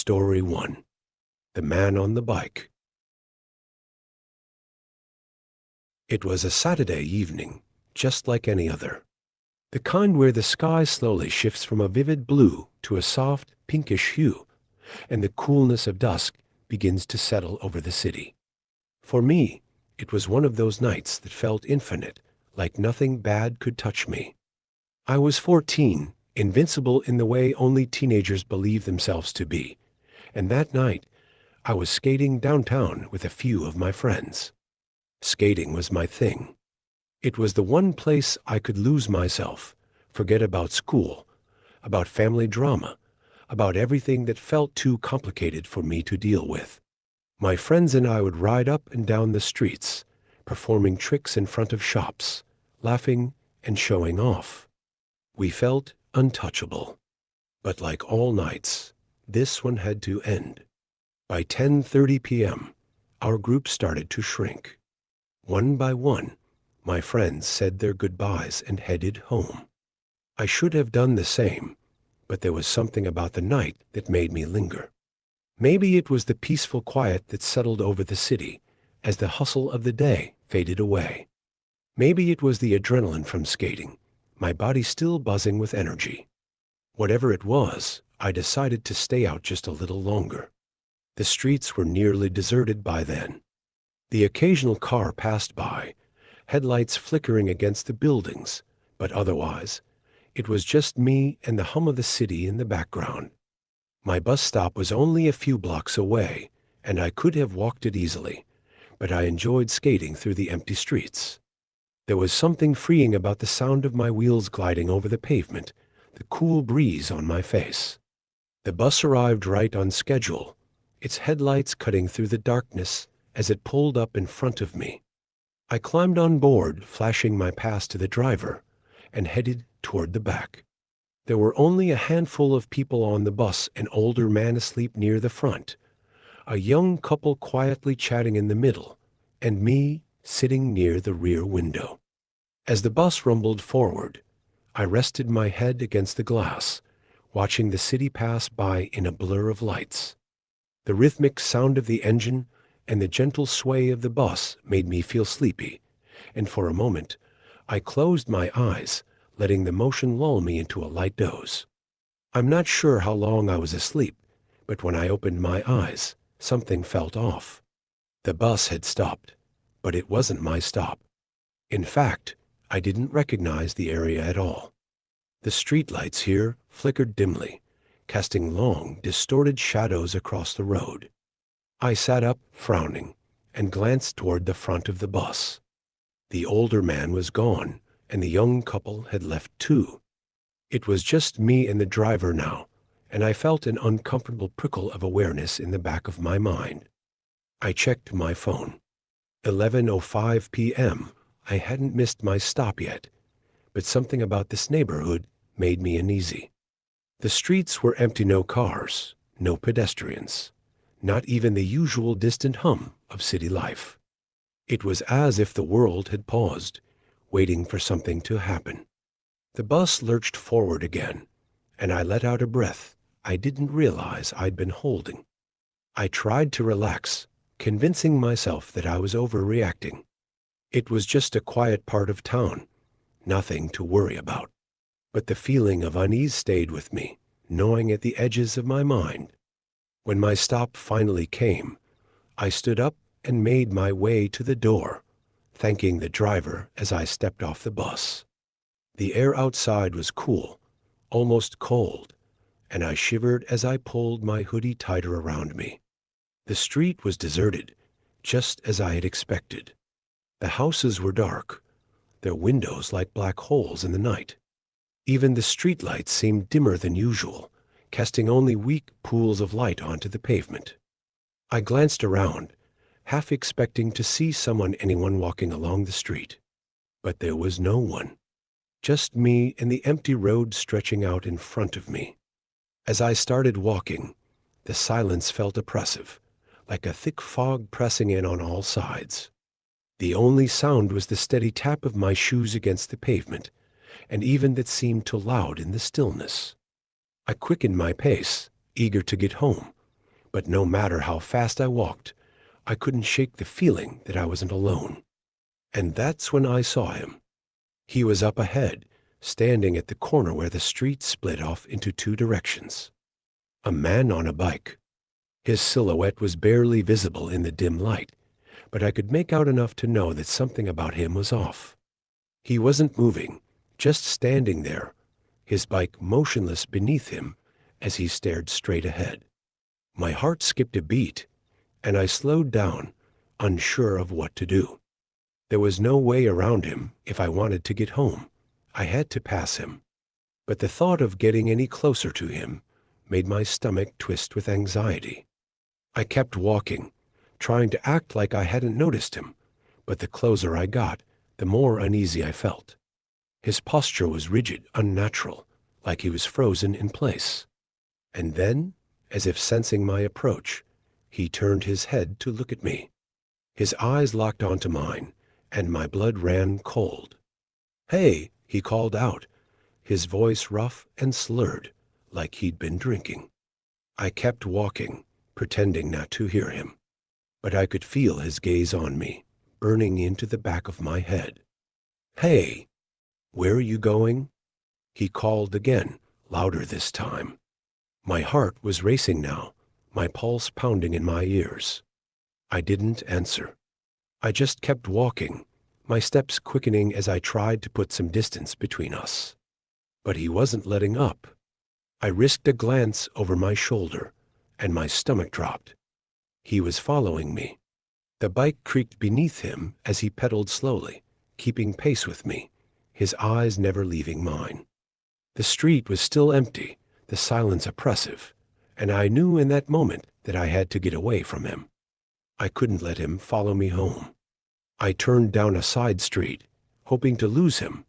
Story 1. The Man on the Bike. It was a Saturday evening, just like any other. The kind where the sky slowly shifts from a vivid blue to a soft, pinkish hue, and the coolness of dusk begins to settle over the city. For me, it was one of those nights that felt infinite, like nothing bad could touch me. I was 14, invincible in the way only teenagers believe themselves to be, and that night I was skating downtown with a few of my friends. Skating was my thing. It was the one place I could lose myself, forget about school, about family drama, about everything that felt too complicated for me to deal with. My friends and I would ride up and down the streets, performing tricks in front of shops, laughing and showing off. We felt untouchable. But like all nights, this one had to end. By 10:30 p.m., our group started to shrink. One by one, my friends said their goodbyes and headed home. I should have done the same, but there was something about the night that made me linger. Maybe it was the peaceful quiet that settled over the city as the hustle of the day faded away. Maybe it was the adrenaline from skating, my body still buzzing with energy. Whatever it was, I decided to stay out just a little longer. The streets were nearly deserted by then. The occasional car passed by, headlights flickering against the buildings, but otherwise, it was just me and the hum of the city in the background. My bus stop was only a few blocks away, and I could have walked it easily, but I enjoyed skating through the empty streets. There was something freeing about the sound of my wheels gliding over the pavement, the cool breeze on my face. The bus arrived right on schedule, its headlights cutting through the darkness as it pulled up in front of me. I climbed on board, flashing my pass to the driver, and headed toward the back. There were only a handful of people on the bus, an older man asleep near the front, a young couple quietly chatting in the middle, and me sitting near the rear window. As the bus rumbled forward, I rested my head against the glass, watching the city pass by in a blur of lights. The rhythmic sound of the engine and the gentle sway of the bus made me feel sleepy, and for a moment I closed my eyes, letting the motion lull me into a light doze. I'm not sure how long I was asleep, but when I opened my eyes, something felt off. The bus had stopped, but it wasn't my stop. In fact, I didn't recognize the area at all. The streetlights here flickered dimly, casting long, distorted shadows across the road. I sat up, frowning, and glanced toward the front of the bus. The older man was gone, and the young couple had left too. It was just me and the driver now, and I felt an uncomfortable prickle of awareness in the back of my mind. I checked my phone. 11:05 p.m. I hadn't missed my stop yet, but something about this neighborhood made me uneasy. The streets were empty, no cars, no pedestrians, not even the usual distant hum of city life. It was as if the world had paused, waiting for something to happen. The bus lurched forward again, and I let out a breath I didn't realize I'd been holding. I tried to relax, convincing myself that I was overreacting. It was just a quiet part of town, nothing to worry about. But the feeling of unease stayed with me, gnawing at the edges of my mind. When my stop finally came, I stood up and made my way to the door, thanking the driver as I stepped off the bus. The air outside was cool, almost cold, and I shivered as I pulled my hoodie tighter around me. The street was deserted, just as I had expected. The houses were dark, their windows like black holes in the night. Even the streetlights seemed dimmer than usual, casting only weak pools of light onto the pavement. I glanced around, half expecting to see anyone walking along the street. But there was no one. Just me and the empty road stretching out in front of me. As I started walking, the silence felt oppressive, like a thick fog pressing in on all sides. The only sound was the steady tap of my shoes against the pavement, and even that seemed too loud in the stillness. I quickened my pace, eager to get home, But no matter how fast I walked, I couldn't shake the feeling that I wasn't alone. And that's when I saw him. He was up ahead, standing at the corner where the street split off into two directions. A man on a bike. His silhouette was barely visible in the dim light, but I could make out enough to know that something about him was off. He wasn't moving, just standing there, his bike motionless beneath him as he stared straight ahead. My heart skipped a beat, and I slowed down, unsure of what to do. There was no way around him if I wanted to get home. I had to pass him. But the thought of getting any closer to him made my stomach twist with anxiety. I kept walking, trying to act like I hadn't noticed him, but the closer I got, the more uneasy I felt. His posture was rigid, unnatural, like he was frozen in place. And then, as if sensing my approach, he turned his head to look at me. His eyes locked onto mine, and my blood ran cold. "Hey," he called out, his voice rough and slurred, like he'd been drinking. I kept walking, pretending not to hear him, but I could feel his gaze on me, burning into the back of my head. "Hey, where are you going?" he called again, louder this time. My heart was racing now, my pulse pounding in my ears. I didn't answer. I just kept walking, my steps quickening as I tried to put some distance between us. But he wasn't letting up. I risked a glance over my shoulder, and my stomach dropped. He was following me. The bike creaked beneath him as he pedaled slowly, keeping pace with me, his eyes never leaving mine. The street was still empty, the silence oppressive, and I knew in that moment that I had to get away from him. I couldn't let him follow me home. I turned down a side street, hoping to lose him,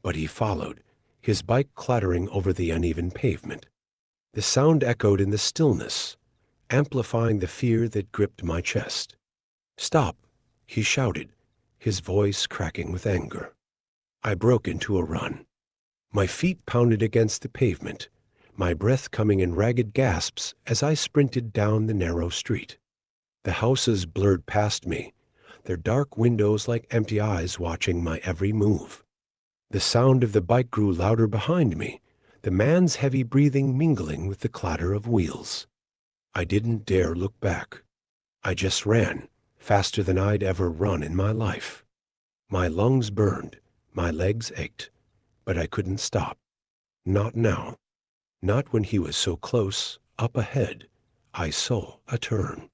but he followed, his bike clattering over the uneven pavement. The sound echoed in the stillness, amplifying the fear that gripped my chest. "Stop," he shouted, his voice cracking with anger. I broke into a run. My feet pounded against the pavement, my breath coming in ragged gasps as I sprinted down the narrow street. The houses blurred past me, their dark windows like empty eyes watching my every move. The sound of the bike grew louder behind me, the man's heavy breathing mingling with the clatter of wheels. I didn't dare look back. I just ran, faster than I'd ever run in my life. My lungs burned, my legs ached, but I couldn't stop. Not now. Not when he was so close, up ahead. I saw a turn.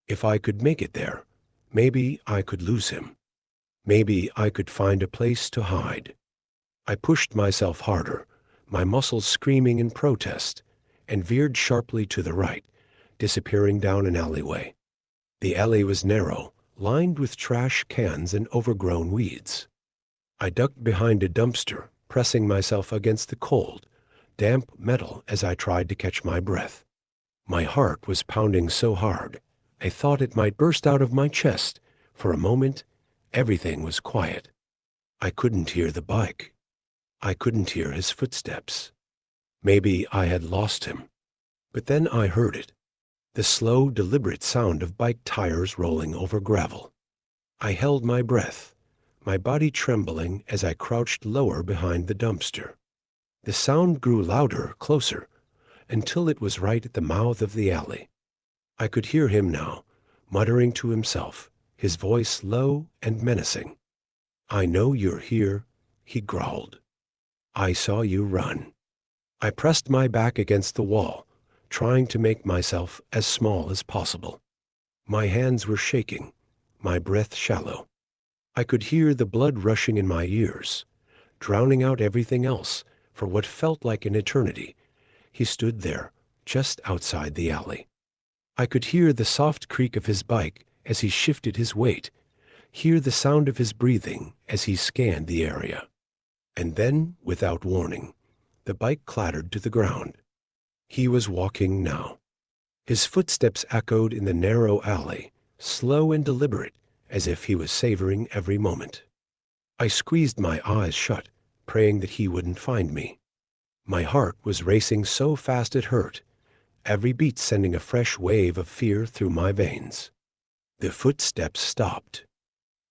If I could make it there, maybe I could lose him. Maybe I could find a place to hide. I pushed myself harder, my muscles screaming in protest, and veered sharply to the right, disappearing down an alleyway. The alley was narrow, lined with trash cans and overgrown weeds. I ducked behind a dumpster, pressing myself against the cold, damp metal as I tried to catch my breath. My heart was pounding so hard, I thought it might burst out of my chest. For a moment, everything was quiet. I couldn't hear the bike. I couldn't hear his footsteps. Maybe I had lost him. But then I heard it, the slow, deliberate sound of bike tires rolling over gravel. I held my breath, my body trembling as I crouched lower behind the dumpster. The sound grew louder, closer, until it was right at the mouth of the alley. I could hear him now, muttering to himself, his voice low and menacing. "I know you're here," he growled. "I saw you run." I pressed my back against the wall, trying to make myself as small as possible. My hands were shaking, my breath shallow. I could hear the blood rushing in my ears, drowning out everything else for what felt like an eternity. He stood there, just outside the alley. I could hear the soft creak of his bike as he shifted his weight, hear the sound of his breathing as he scanned the area. And then, without warning, the bike clattered to the ground. He was walking now. His footsteps echoed in the narrow alley, slow and deliberate, as if he was savoring every moment. I squeezed my eyes shut, praying that he wouldn't find me. My heart was racing so fast it hurt, every beat sending a fresh wave of fear through my veins. The footsteps stopped.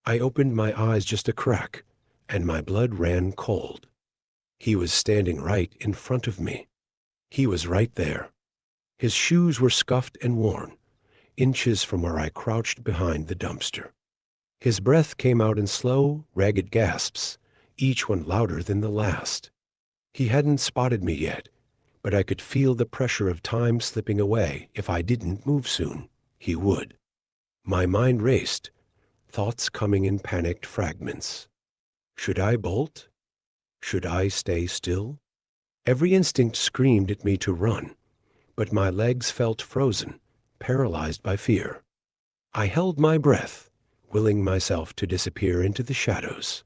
I opened my eyes just a crack, and my blood ran cold. He was standing right in front of me. He was right there. His shoes were scuffed and worn, inches from where I crouched behind the dumpster. His breath came out in slow, ragged gasps, each one louder than the last. He hadn't spotted me yet, but I could feel the pressure of time slipping away. If I didn't move soon, he would. My mind raced, thoughts coming in panicked fragments. Should I bolt? Should I stay still? Every instinct screamed at me to run, but my legs felt frozen, paralyzed by fear. I held my breath, willing myself to disappear into the shadows.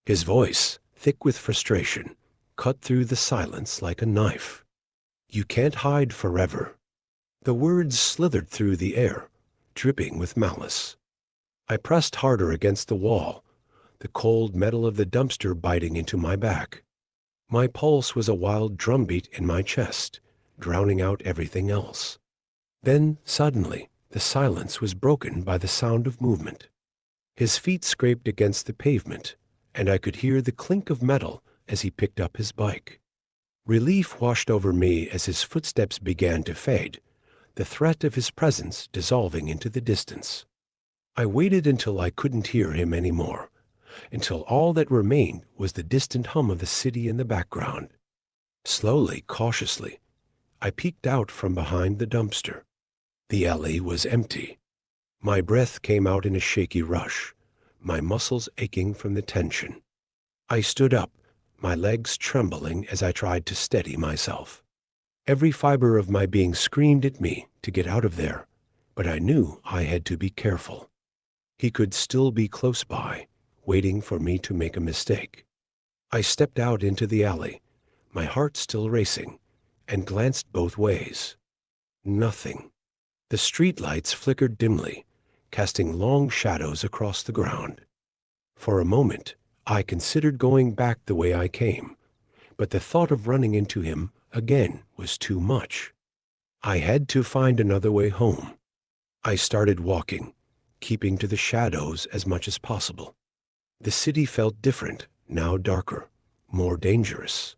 His voice, thick with frustration, cut through the silence like a knife. You can't hide forever. The words slithered through the air, dripping with malice. I pressed harder against the wall, the cold metal of the dumpster biting into my back. My pulse was a wild drumbeat in my chest, drowning out everything else. Then, suddenly, the silence was broken by the sound of movement. His feet scraped against the pavement, and I could hear the clink of metal as he picked up his bike. Relief washed over me as his footsteps began to fade, the threat of his presence dissolving into the distance. I waited until I couldn't hear him anymore, until all that remained was the distant hum of the city in the background. Slowly, cautiously, I peeked out from behind the dumpster. The alley was empty. My breath came out in a shaky rush, my muscles aching from the tension. I stood up, my legs trembling as I tried to steady myself. Every fiber of my being screamed at me to get out of there, but I knew I had to be careful. He could still be close by, waiting for me to make a mistake. I stepped out into the alley, my heart still racing, and glanced both ways. Nothing. The streetlights flickered dimly, casting long shadows across the ground. For a moment, I considered going back the way I came, but the thought of running into him again was too much. I had to find another way home. I started walking, keeping to the shadows as much as possible. The city felt different, now darker, more dangerous.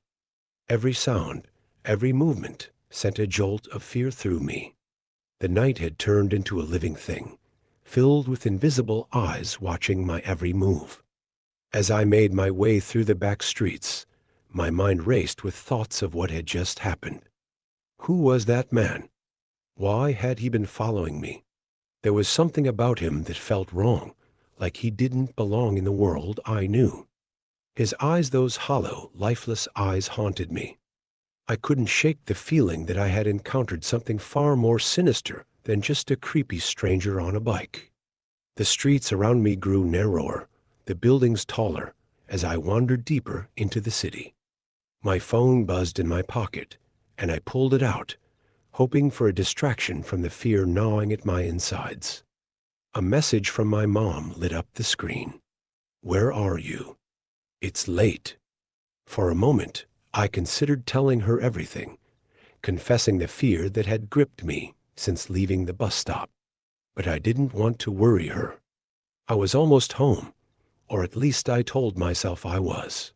Every sound, every movement sent a jolt of fear through me. The night had turned into a living thing, filled with invisible eyes watching my every move. As I made my way through the back streets, my mind raced with thoughts of what had just happened. Who was that man? Why had he been following me? There was something about him that felt wrong, like he didn't belong in the world I knew. His eyes, those hollow, lifeless eyes, haunted me. I couldn't shake the feeling that I had encountered something far more sinister than just a creepy stranger on a bike. The streets around me grew narrower, the buildings taller, as I wandered deeper into the city. My phone buzzed in my pocket, and I pulled it out, hoping for a distraction from the fear gnawing at my insides. A message from my mom lit up the screen. "Where are you? It's late." For a moment, I considered telling her everything, confessing the fear that had gripped me since leaving the bus stop. But I didn't want to worry her. I was almost home, or at least I told myself I was.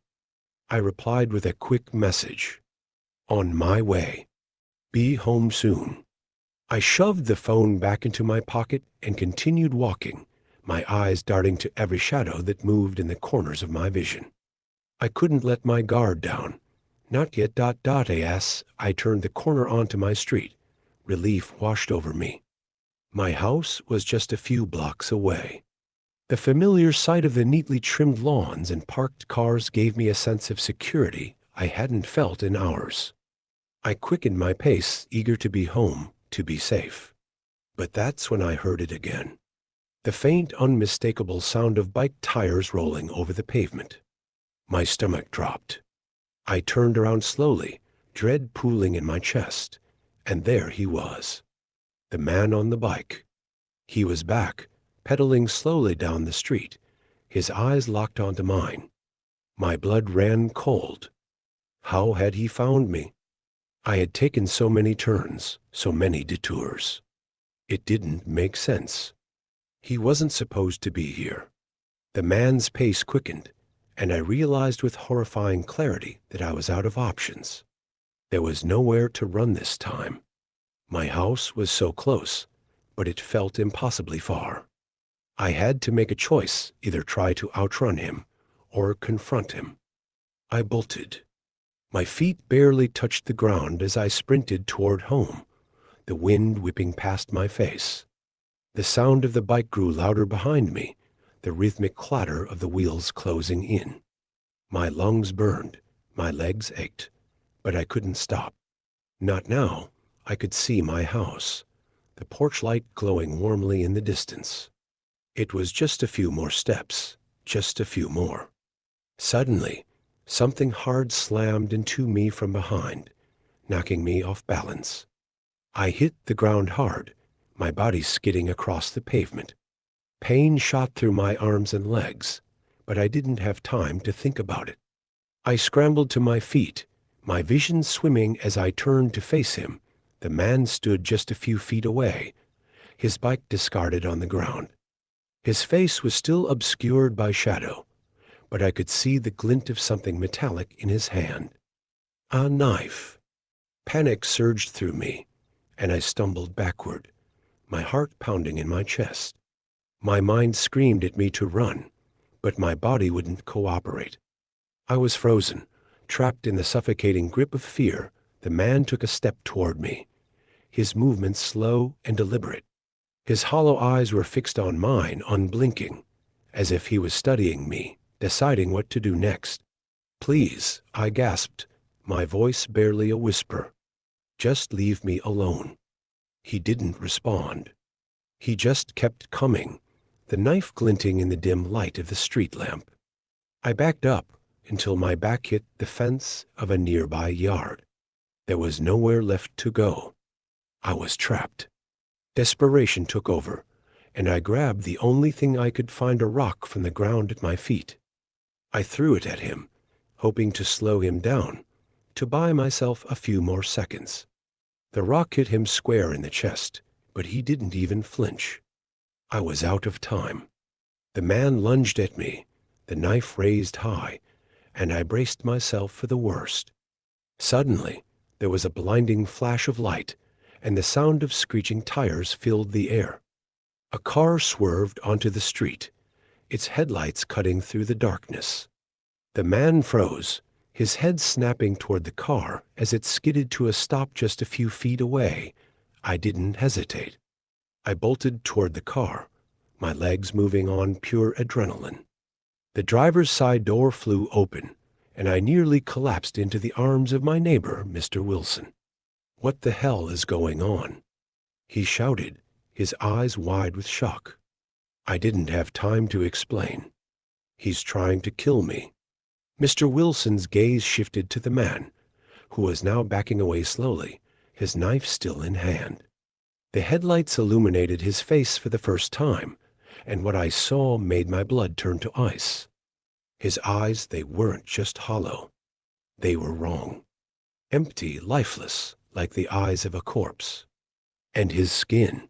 I replied with a quick message. "On my way. Be home soon." I shoved the phone back into my pocket and continued walking, my eyes darting to every shadow that moved in the corners of my vision. I couldn't let my guard down. Not yet. As I turned the corner onto my street, relief washed over me. My house was just a few blocks away. The familiar sight of the neatly trimmed lawns and parked cars gave me a sense of security I hadn't felt in hours. I quickened my pace, eager to be home, to be safe. But that's when I heard it again. The faint, unmistakable sound of bike tires rolling over the pavement. My stomach dropped. I turned around slowly, dread pooling in my chest, and there he was. The man on the bike. He was back, pedaling slowly down the street, his eyes locked onto mine. My blood ran cold. How had he found me? I had taken so many turns, so many detours. It didn't make sense. He wasn't supposed to be here. The man's pace quickened, and I realized with horrifying clarity that I was out of options. There was nowhere to run this time. My house was so close, but it felt impossibly far. I had to make a choice, either try to outrun him or confront him. I bolted. My feet barely touched the ground as I sprinted toward home, the wind whipping past my face. The sound of the bike grew louder behind me, the rhythmic clatter of the wheels closing in. My lungs burned, my legs ached, but I couldn't stop. Not now. I could see my house, the porch light glowing warmly in the distance. It was just a few more steps, just a few more. Suddenly, something hard slammed into me from behind, knocking me off balance. I hit the ground hard, my body skidding across the pavement. Pain shot through my arms and legs, but I didn't have time to think about it. I scrambled to my feet, my vision swimming as I turned to face him. The man stood just a few feet away, his bike discarded on the ground. His face was still obscured by shadow, but I could see the glint of something metallic in his hand. A knife. Panic surged through me, and I stumbled backward, my heart pounding in my chest. My mind screamed at me to run, but my body wouldn't cooperate. I was frozen, trapped in the suffocating grip of fear. The man took a step toward me, his movements slow and deliberate. His hollow eyes were fixed on mine, unblinking, as if he was studying me, deciding what to do next. "Please," I gasped, my voice barely a whisper. "Just leave me alone." He didn't respond. He just kept coming, the knife glinting in the dim light of the street lamp. I backed up until my back hit the fence of a nearby yard. There was nowhere left to go. I was trapped. Desperation took over, and I grabbed the only thing I could find, a rock from the ground at my feet. I threw it at him, hoping to slow him down, to buy myself a few more seconds. The rock hit him square in the chest, but he didn't even flinch. I was out of time. The man lunged at me, the knife raised high, and I braced myself for the worst. Suddenly, there was a blinding flash of light, and the sound of screeching tires filled the air. A car swerved onto the street, its headlights cutting through the darkness. The man froze, his head snapping toward the car as it skidded to a stop just a few feet away. I didn't hesitate. I bolted toward the car, my legs moving on pure adrenaline. The driver's side door flew open, and I nearly collapsed into the arms of my neighbor, Mr. Wilson. "What the hell is going on?" he shouted, his eyes wide with shock. I didn't have time to explain. "He's trying to kill me." Mr. Wilson's gaze shifted to the man, who was now backing away slowly, his knife still in hand. The headlights illuminated his face for the first time, and what I saw made my blood turn to ice. His eyes, they weren't just hollow. They were wrong. Empty, lifeless, like the eyes of a corpse. And his skin.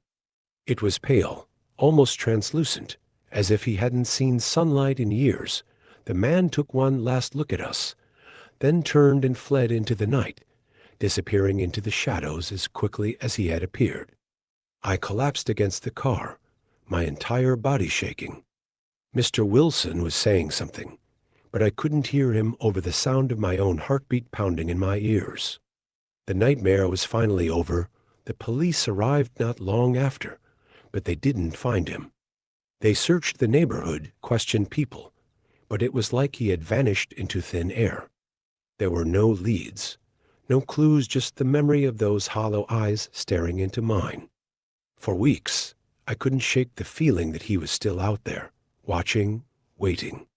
It was pale, almost translucent, as if he hadn't seen sunlight in years. The man took one last look at us, then turned and fled into the night, disappearing into the shadows as quickly as he had appeared. I collapsed against the car, my entire body shaking. Mr. Wilson was saying something, but I couldn't hear him over the sound of my own heartbeat pounding in my ears. The nightmare was finally over. The police arrived not long after, but they didn't find him. They searched the neighborhood, questioned people, but it was like he had vanished into thin air. There were no leads, no clues, just the memory of those hollow eyes staring into mine. For weeks, I couldn't shake the feeling that he was still out there, watching, waiting.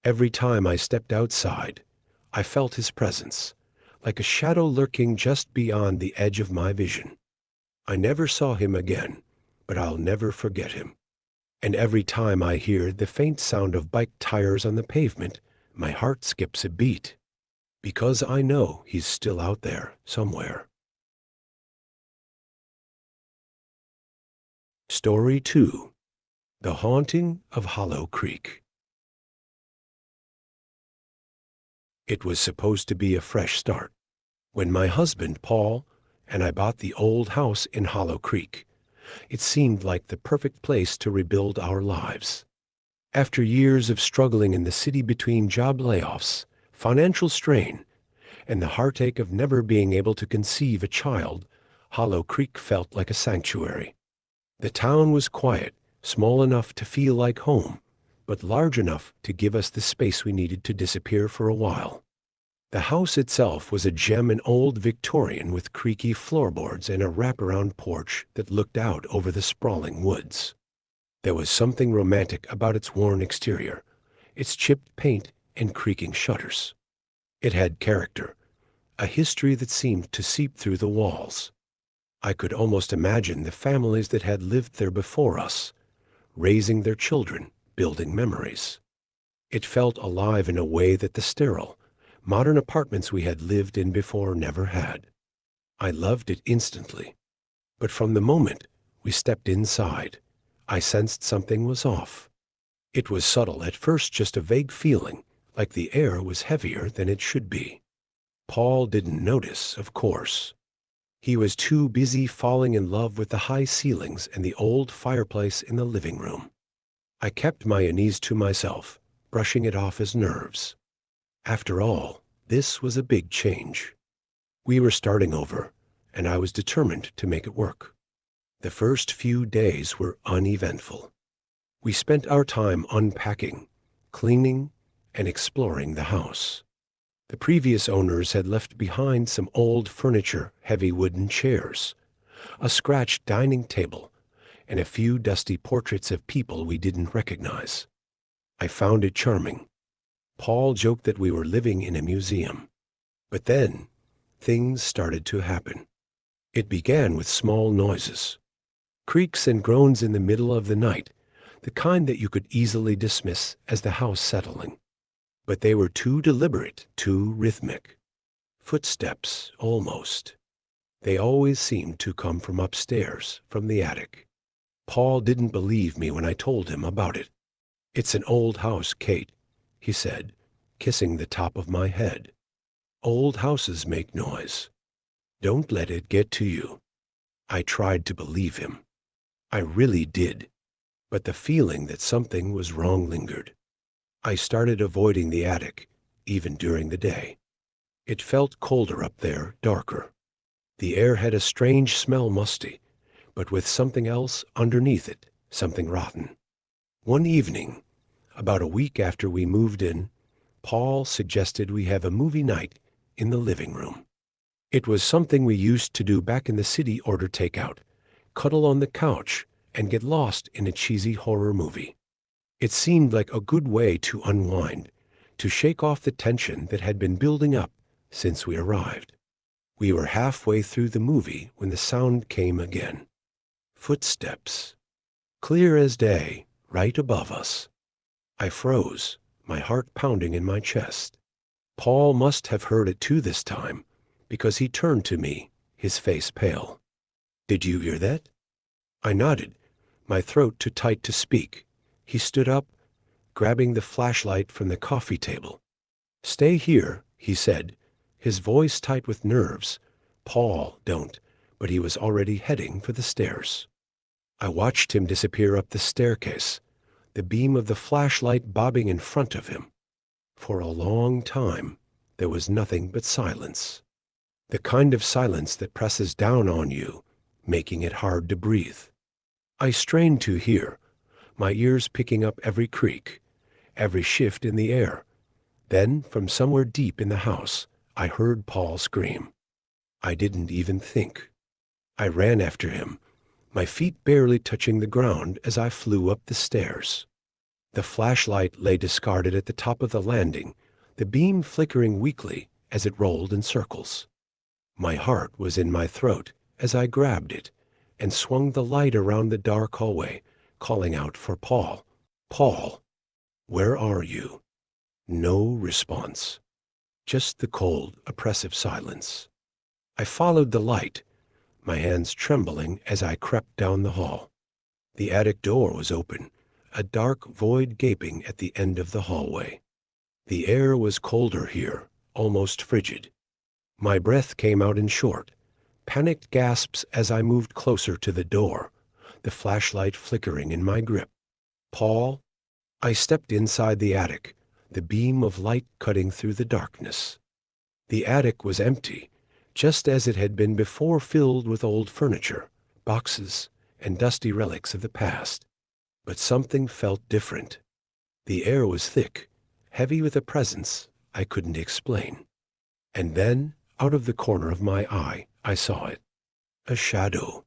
Every time I stepped outside, I felt his presence, like a shadow lurking just beyond the edge of my vision. I never saw him again, but I'll never forget him. And every time I hear the faint sound of bike tires on the pavement, my heart skips a beat. because I know he's still out there somewhere. Story 2. The Haunting of Hollow Creek. It was supposed to be a fresh start when my husband, Paul, and I bought the old house in Hollow Creek. It seemed like the perfect place to rebuild our lives. After years of struggling in the city between job layoffs, financial strain, and the heartache of never being able to conceive a child, Hollow Creek felt like a sanctuary. The town was quiet, small enough to feel like home, but large enough to give us the space we needed to disappear for a while. The house itself was a gem, an old Victorian with creaky floorboards and a wraparound porch that looked out over the sprawling woods. There was something romantic about its worn exterior, its chipped paint and creaking shutters. It had character, a history that seemed to seep through the walls. I could almost imagine the families that had lived there before us, raising their children, building memories. It felt alive in a way that the sterile, modern apartments we had lived in before never had. I loved it instantly. But from the moment we stepped inside, I sensed something was off. It was subtle at first, just a vague feeling, like the air was heavier than it should be. Paul didn't notice, of course. He was too busy falling in love with the high ceilings and the old fireplace in the living room. I kept my unease to myself, brushing it off as nerves. After all, this was a big change. We were starting over, and I was determined to make it work. The first few days were uneventful. We spent our time unpacking, cleaning, and exploring the house. The previous owners had left behind some old furniture, heavy wooden chairs, a scratched dining table, and a few dusty portraits of people we didn't recognize. I found it charming. Paul joked that we were living in a museum. But then, things started to happen. It began with small noises, creaks and groans in the middle of the night, the kind that you could easily dismiss as the house settling. But they were too deliberate, too rhythmic. Footsteps, almost. They always seemed to come from upstairs, from the attic. Paul didn't believe me when I told him about it. "It's an old house, Kate," he said, kissing the top of my head. "Old houses make noise. Don't let it get to you." I tried to believe him. I really did. But the feeling that something was wrong lingered. I started avoiding the attic, even during the day. It felt colder up there, darker. The air had a strange smell, musty, but with something else underneath it, something rotten. One evening, about a week after we moved in, Paul suggested we have a movie night in the living room. It was something we used to do back in the city: order takeout, cuddle on the couch, and get lost in a cheesy horror movie. It seemed like a good way to unwind, to shake off the tension that had been building up since we arrived. We were halfway through the movie when the sound came again. Footsteps, clear as day, right above us. I froze, my heart pounding in my chest. Paul must have heard it too this time, because he turned to me, his face pale. "Did you hear that?" I nodded, my throat too tight to speak. He stood up, grabbing the flashlight from the coffee table. "Stay here," he said, his voice tight with nerves. "Paul, don't," but he was already heading for the stairs. I watched him disappear up the staircase, the beam of the flashlight bobbing in front of him. For a long time, there was nothing but silence. The kind of silence that presses down on you, making it hard to breathe. I strained to hear, my ears picking up every creak, every shift in the air. Then, from somewhere deep in the house, I heard Paul scream. I didn't even think. I ran after him, my feet barely touching the ground as I flew up the stairs. The flashlight lay discarded at the top of the landing, the beam flickering weakly as it rolled in circles. My heart was in my throat as I grabbed it and swung the light around the dark hallway, calling out for Paul. "Paul, where are you?" No response. just the cold, oppressive silence. I followed the light, my hands trembling as I crept down the hall. The attic door was open, a dark void gaping at the end of the hallway. The air was colder here, almost frigid. My breath came out in short, panicked gasps as I moved closer to the door, the flashlight flickering in my grip. Paul? I stepped inside the attic, the beam of light cutting through the darkness. The attic was empty, just as it had been before, filled with old furniture, boxes, and dusty relics of the past. But something felt different. The air was thick, heavy with a presence I couldn't explain. And then, out of the corner of my eye, I saw it. A shadow.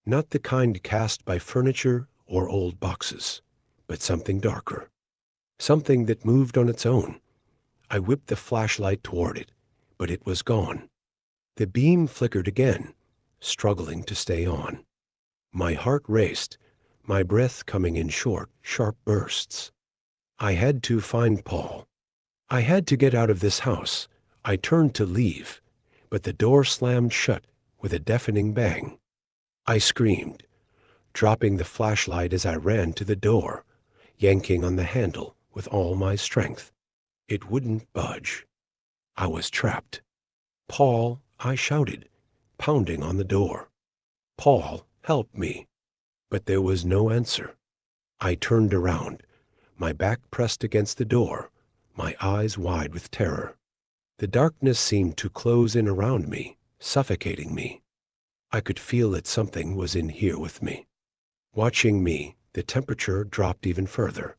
Not the kind cast by furniture or old boxes, but something darker. Something that moved on its own. I whipped the flashlight toward it, but it was gone. The beam flickered again, struggling to stay on. My heart raced, my breath coming in short, sharp bursts. I had to find Paul. I had to get out of this house. I turned to leave, but the door slammed shut with a deafening bang. I screamed, dropping the flashlight as I ran to the door, yanking on the handle with all my strength. It wouldn't budge. I was trapped. "Paul," I shouted, pounding on the door. "Paul, help me." But there was no answer. I turned around, my back pressed against the door, my eyes wide with terror. The darkness seemed to close in around me, suffocating me. I could feel that something was in here with me. Watching me, the temperature dropped even further,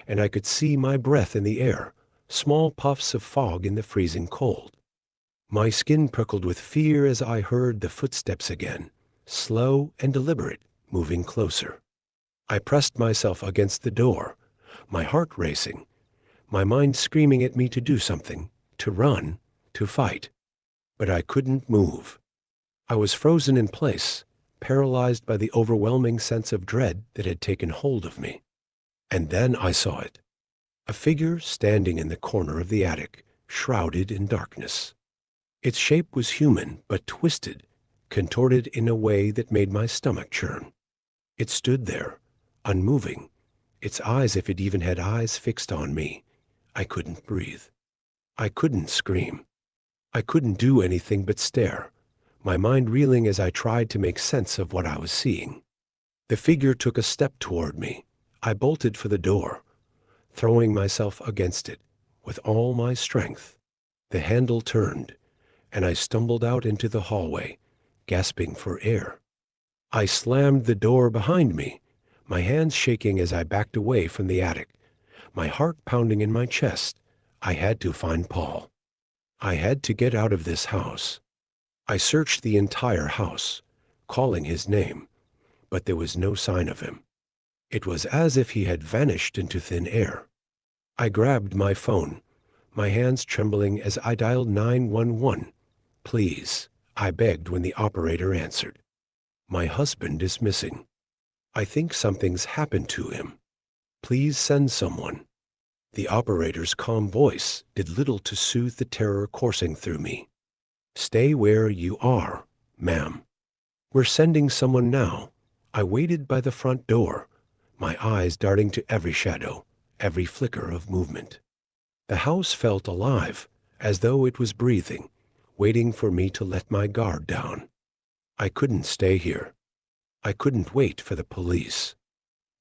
and I could see my breath in the air, small puffs of fog in the freezing cold. My skin prickled with fear as I heard the footsteps again, slow and deliberate, moving closer. I pressed myself against the door, my heart racing, my mind screaming at me to do something, to run, to fight. But I couldn't move. I was frozen in place, paralyzed by the overwhelming sense of dread that had taken hold of me. And then I saw it. A figure standing in the corner of the attic, shrouded in darkness. Its shape was human, but twisted, contorted in a way that made my stomach churn. It stood there, unmoving, its eyes, if it even had eyes, fixed on me. I couldn't breathe. I couldn't scream. I couldn't do anything but stare, my mind reeling as I tried to make sense of what I was seeing. The figure took a step toward me. I bolted for the door, throwing myself against it with all my strength. The handle turned, and I stumbled out into the hallway, gasping for air. I slammed the door behind me, my hands shaking as I backed away from the attic, my heart pounding in my chest. I had to find Paul. I had to get out of this house. I searched the entire house, calling his name, but there was no sign of him. It was as if he had vanished into thin air. I grabbed my phone, my hands trembling as I dialed 911. "Please," I begged when the operator answered. "My husband is missing. I think something's happened to him. Please send someone." The operator's calm voice did little to soothe the terror coursing through me. "Stay where you are, ma'am. We're sending someone now." I waited by the front door, my eyes darting to every shadow, every flicker of movement. The house felt alive, as though it was breathing, waiting for me to let my guard down. I couldn't stay here. I couldn't wait for the police.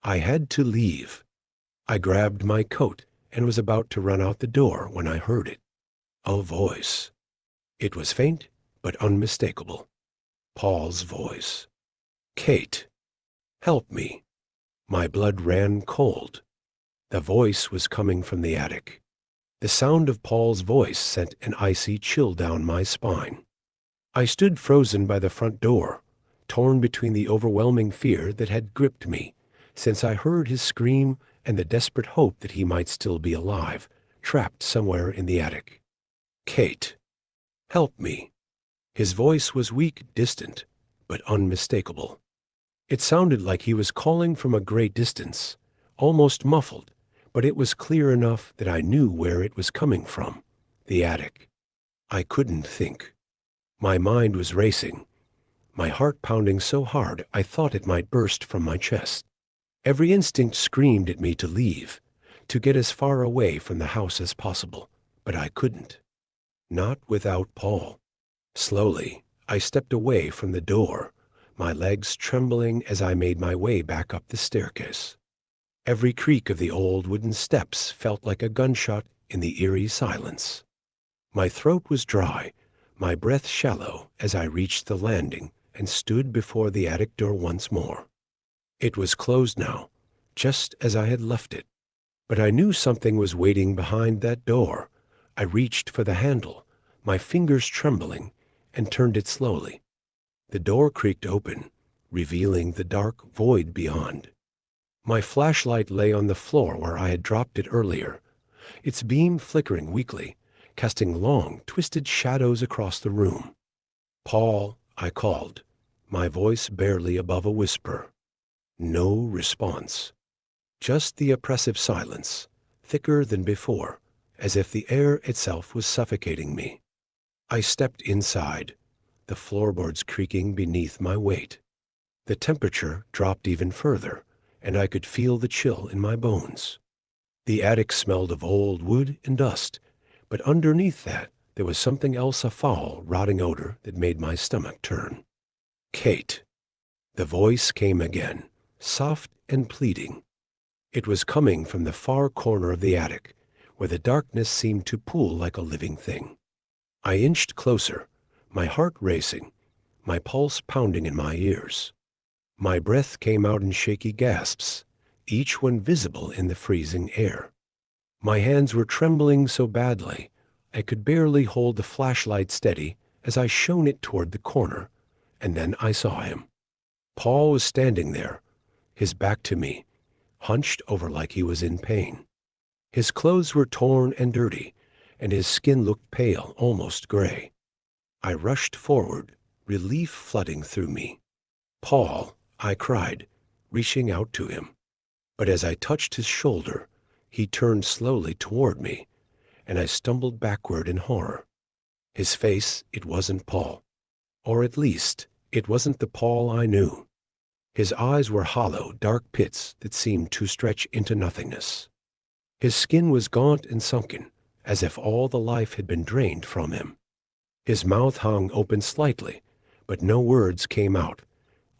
I had to leave. I grabbed my coat and was about to run out the door when I heard it. A voice. It was faint, but unmistakable. Paul's voice. "Kate, help me." My blood ran cold. The voice was coming from the attic. The sound of Paul's voice sent an icy chill down my spine. I stood frozen by the front door, torn between the overwhelming fear that had gripped me since I heard his scream and the desperate hope that he might still be alive, trapped somewhere in the attic. "Kate, help me." His voice was weak, distant, but unmistakable. It sounded like he was calling from a great distance, almost muffled, but it was clear enough that I knew where it was coming from, The attic. I couldn't think. My mind was racing, my heart pounding so hard I thought it might burst from my chest. Every instinct screamed at me to leave, to get as far away from the house as possible, but I couldn't. Not without Paul. Slowly, I stepped away from the door, my legs trembling as I made my way back up the staircase. Every creak of the old wooden steps felt like a gunshot in the eerie silence. My throat was dry, my breath shallow as I reached the landing and stood before the attic door once more. It was closed now, just as I had left it. But I knew something was waiting behind that door. I reached for the handle, my fingers trembling, and turned it slowly. The door creaked open, revealing the dark void beyond. My flashlight lay on the floor where I had dropped it earlier, its beam flickering weakly, casting long, twisted shadows across the room. "Paul," I called, my voice barely above a whisper. No response. Just the oppressive silence, thicker than before, as if the air itself was suffocating me. I stepped inside, the floorboards creaking beneath my weight. The temperature dropped even further, and I could feel the chill in my bones. The attic smelled of old wood and dust, but underneath that there was something else, a foul, rotting odor that made my stomach turn. "Kate." The voice came again, soft and pleading. It was coming from the far corner of the attic, where the darkness seemed to pool like a living thing. I inched closer, my heart racing, my pulse pounding in my ears. My breath came out in shaky gasps, each one visible in the freezing air. My hands were trembling so badly, I could barely hold the flashlight steady as I shone it toward the corner, and then I saw him. Paul was standing there, his back to me, hunched over like he was in pain. His clothes were torn and dirty, and his skin looked pale, almost gray. I rushed forward, relief flooding through me. "Paul," I cried, reaching out to him. But as I touched his shoulder, he turned slowly toward me, and I stumbled backward in horror. His face, it wasn't Paul. Or at least, it wasn't the Paul I knew. His eyes were hollow, dark pits that seemed to stretch into nothingness. His skin was gaunt and sunken, as if all the life had been drained from him. His mouth hung open slightly, but no words came out,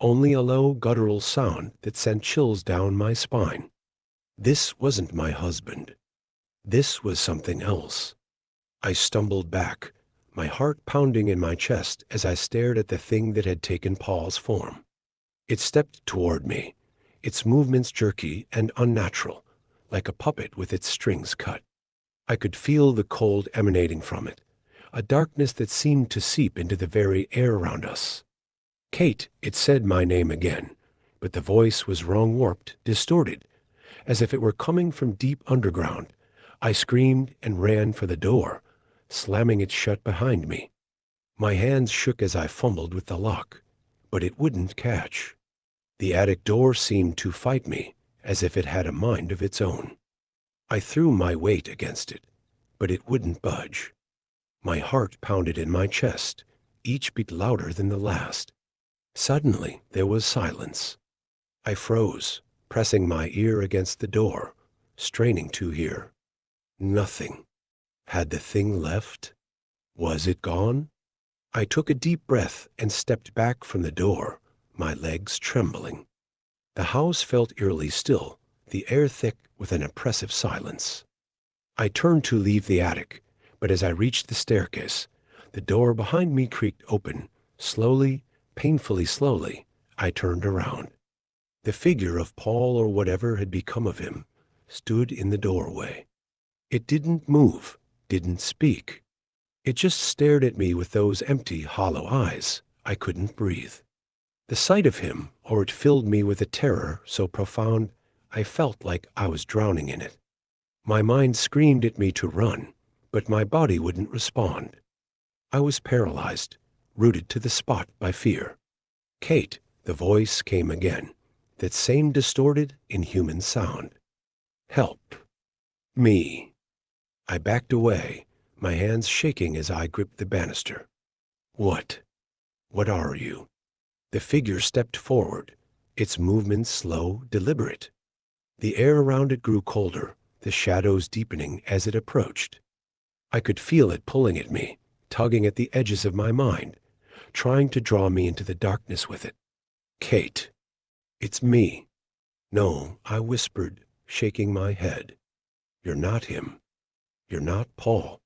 only a low guttural sound that sent chills down my spine. This wasn't my husband. This was something else. I stumbled back, my heart pounding in my chest as I stared at the thing that had taken Paul's form. It stepped toward me, its movements jerky and unnatural, like a puppet with its strings cut. I could feel the cold emanating from it, a darkness that seemed to seep into the very air around us. "Kate," it said my name again, but the voice was wrong-warped, distorted, as if it were coming from deep underground. I screamed and ran for the door, slamming it shut behind me. My hands shook as I fumbled with the lock, but it wouldn't catch. The attic door seemed to fight me, as if it had a mind of its own. I threw my weight against it, but it wouldn't budge. My heart pounded in my chest, each beat louder than the last. Suddenly, there was silence. I froze, pressing my ear against the door, straining to hear. Nothing. Had the thing left? Was it gone? I took a deep breath and stepped back from the door, my legs trembling. The house felt eerily still, the air thick with an oppressive silence. I turned to leave the attic, but as I reached the staircase, the door behind me creaked open. Slowly, painfully slowly, I turned around. The figure of Paul, or whatever had become of him, stood in the doorway. It didn't move, didn't speak. It just stared at me with those empty, hollow eyes. I couldn't breathe. The sight of him, or it filled me with a terror so profound I felt like I was drowning in it. My mind screamed at me to run, but my body wouldn't respond. I was paralyzed, rooted to the spot by fear. "Kate," the voice came again, that same distorted, inhuman sound. "Help. Me." I backed away, my hands shaking as I gripped the banister. What? What are you? The figure stepped forward, its movements slow, deliberate. The air around it grew colder, the shadows deepening as it approached. I could feel it pulling at me, tugging at the edges of my mind, trying to draw me into the darkness with it. Kate. It's me. No, I whispered, shaking my head. You're not him. You're not Paul.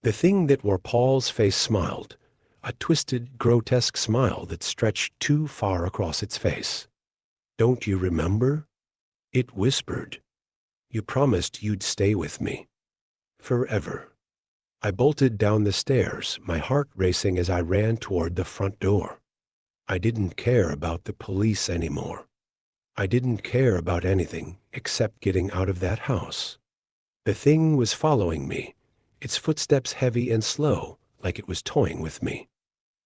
The thing that wore Paul's face smiled, a twisted, grotesque smile that stretched too far across its face. Don't you remember? It whispered. You promised you'd stay with me. Forever. I bolted down the stairs, my heart racing as I ran toward the front door. I didn't care about the police anymore. I didn't care about anything except getting out of that house. The thing was following me, its footsteps heavy and slow, like it was toying with me.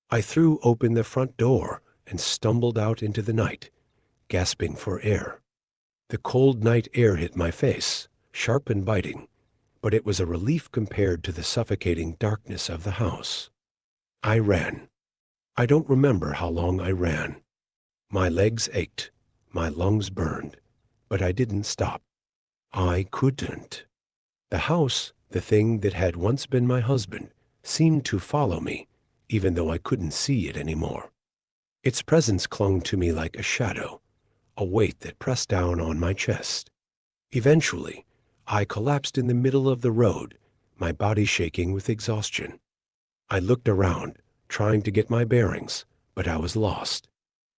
I threw open the front door and stumbled out into the night, gasping for air. The cold night air hit my face, sharp and biting, but it was a relief compared to the suffocating darkness of the house. I ran. I don't remember how long I ran. My legs ached, my lungs burned, but I didn't stop. I couldn't. The house, the thing that had once been my husband, seemed to follow me, even though I couldn't see it anymore. Its presence clung to me like a shadow, a weight that pressed down on my chest. Eventually, I collapsed in the middle of the road, my body shaking with exhaustion. I looked around, trying to get my bearings, but I was lost.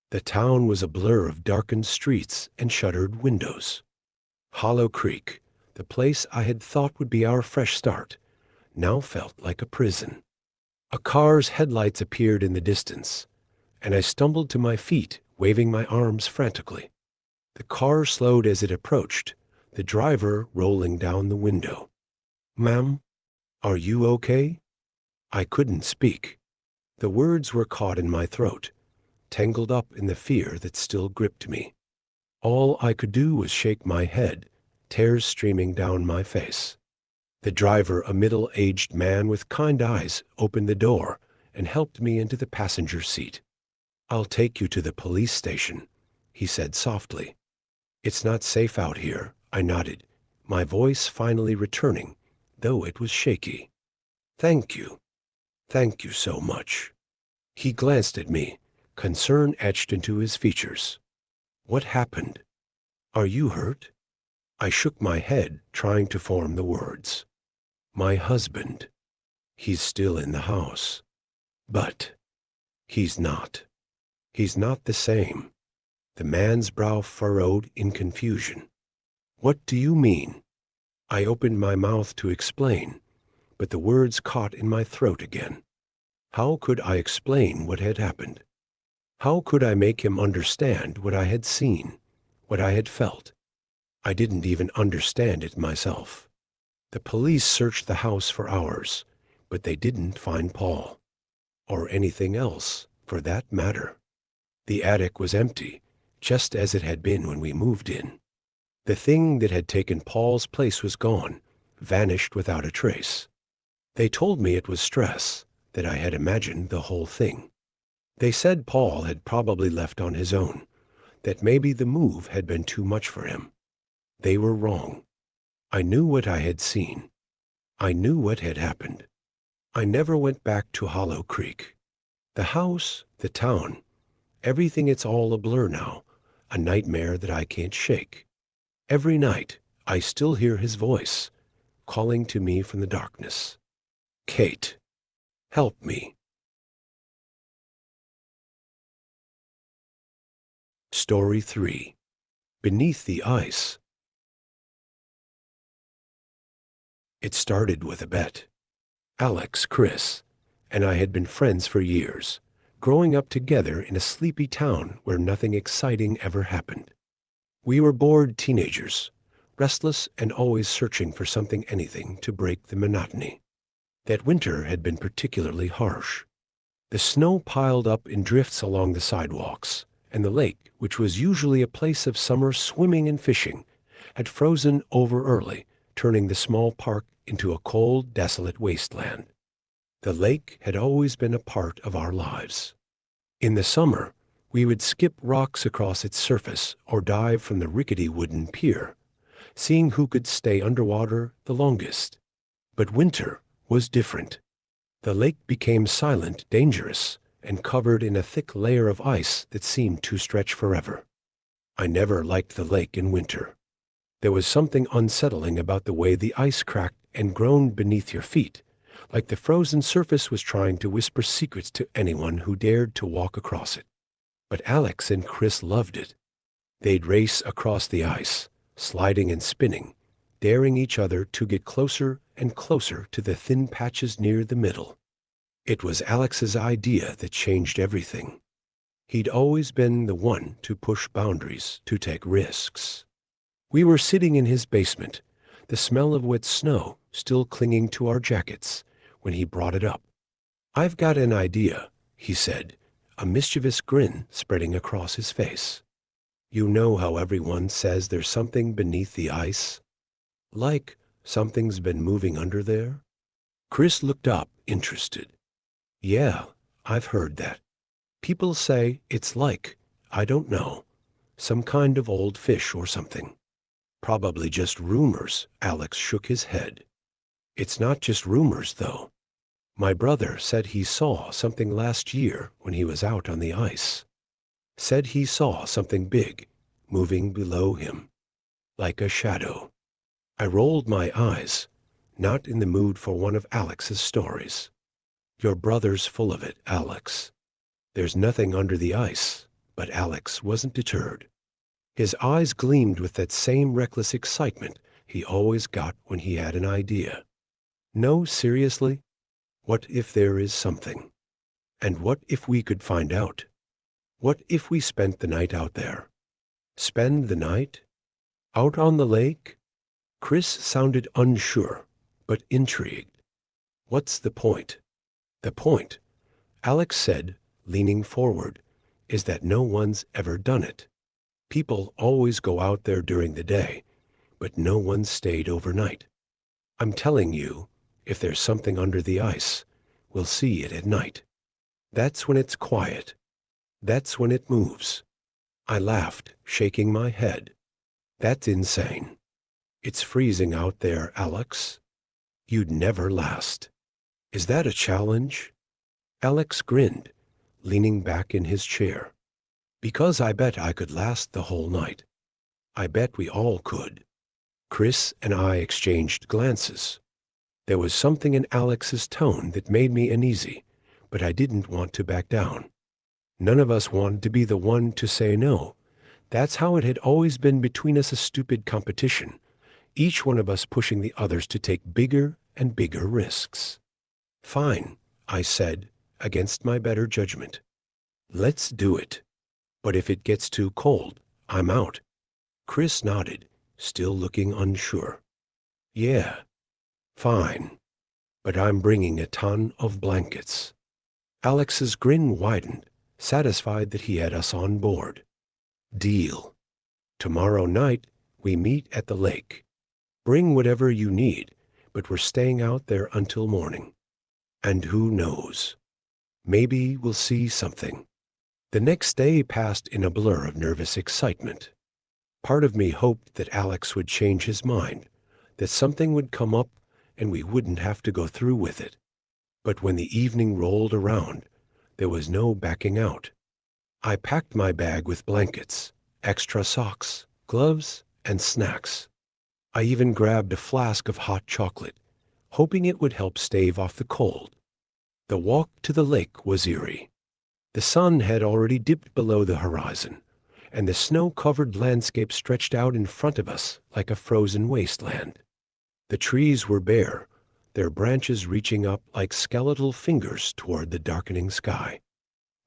The town was a blur of darkened streets and shuttered windows. Hollow Creek, the place I had thought would be our fresh start, now felt like a prison. A car's headlights appeared in the distance, and I stumbled to my feet, waving my arms frantically. The car slowed as it approached, the driver rolling down the window. Ma'am, are you okay? I couldn't speak. The words were caught in my throat, tangled up in the fear that still gripped me. All I could do was shake my head, tears streaming down my face. The driver, a middle-aged man with kind eyes, opened the door and helped me into the passenger seat. I'll take you to the police station, he said softly. It's not safe out here, I nodded, my voice finally returning, though it was shaky. Thank you. Thank you so much. He glanced at me, concern etched into his features. What happened? Are you hurt? I shook my head, trying to form the words. My husband. He's still in the house. But he's not. He's not the same. The man's brow furrowed in confusion. What do you mean? I opened my mouth to explain, but the words caught in my throat again. How could I explain what had happened? How could I make him understand what I had seen, what I had felt? I didn't even understand it myself. The police searched the house for hours, but they didn't find Paul. Or anything else, for that matter. The attic was empty, just as it had been when we moved in. The thing that had taken Paul's place was gone, vanished without a trace. They told me it was stress, that I had imagined the whole thing. They said Paul had probably left on his own, that maybe the move had been too much for him. They were wrong. I knew what I had seen. I knew what had happened. I never went back to Hollow Creek. The house, the town, everything, it's all a blur now, a nightmare that I can't shake. Every night, I still hear his voice, calling to me from the darkness. Kate, help me. Story 3. Beneath the Ice. It started with a bet. Alex, Chris, and I had been friends for years, growing up together in a sleepy town where nothing exciting ever happened. We were bored teenagers, restless and always searching for something, anything, to break the monotony. That winter had been particularly harsh. The snow piled up in drifts along the sidewalks, and the lake, which was usually a place of summer swimming and fishing, had frozen over early, turning the small park into a cold, desolate wasteland. The lake had always been a part of our lives. In the summer, we would skip rocks across its surface or dive from the rickety wooden pier, seeing who could stay underwater the longest. But winter was different. The lake became silent, dangerous, and covered in a thick layer of ice that seemed to stretch forever. I never liked the lake in winter. There was something unsettling about the way the ice cracked and groaned beneath your feet, like the frozen surface was trying to whisper secrets to anyone who dared to walk across it. But Alex and Chris loved it. They'd race across the ice, sliding and spinning, daring each other to get closer and closer to the thin patches near the middle. It was Alex's idea that changed everything. He'd always been the one to push boundaries, to take risks. We were sitting in his basement, the smell of wet snow still clinging to our jackets, when he brought it up. "I've got an idea," he said, a mischievous grin spreading across his face. "You know how everyone says there's something beneath the ice? Like something's been moving under there?" Chris looked up, interested. "Yeah, I've heard that. People say it's like, I don't know, some kind of old fish or something." "Probably just rumors," Alex shook his head. "It's not just rumors, though. My brother said he saw something last year when he was out on the ice. Said he saw something big, moving below him, like a shadow." I rolled my eyes, not in the mood for one of Alex's stories. "Your brother's full of it, Alex. There's nothing under the ice." But Alex wasn't deterred. His eyes gleamed with that same reckless excitement he always got when he had an idea. "No, seriously? What if there is something? And what if we could find out? What if we spent the night out there?" "Spend the night? Out on the lake?" Chris sounded unsure, but intrigued. "What's the point?" "The point," Alex said, leaning forward, "is that no one's ever done it. People always go out there during the day, but no one stayed overnight. I'm telling you, if there's something under the ice, we'll see it at night. That's when it's quiet. That's when it moves." I laughed, shaking my head. "That's insane. It's freezing out there, Alex. You'd never last. Is that a challenge?" Alex grinned, leaning back in his chair. "Because I bet I could last the whole night. I bet we all could." Chris and I exchanged glances. There was something in Alex's tone that made me uneasy, but I didn't want to back down. None of us wanted to be the one to say no. That's how it had always been between us, a stupid competition, each one of us pushing the others to take bigger and bigger risks. "Fine," I said, against my better judgment. "Let's do it. But if it gets too cold, I'm out." Chris nodded, still looking unsure. "Yeah, fine. But I'm bringing a ton of blankets." Alex's grin widened, satisfied that he had us on board. "Deal. Tomorrow night, we meet at the lake. Bring whatever you need, but we're staying out there until morning. And who knows? Maybe we'll see something." The next day passed in a blur of nervous excitement. Part of me hoped that Alex would change his mind, that something would come up and we wouldn't have to go through with it. But when the evening rolled around, there was no backing out. I packed my bag with blankets, extra socks, gloves, and snacks. I even grabbed a flask of hot chocolate, hoping it would help stave off the cold. The walk to the lake was eerie. The sun had already dipped below the horizon, and the snow-covered landscape stretched out in front of us like a frozen wasteland. The trees were bare, their branches reaching up like skeletal fingers toward the darkening sky.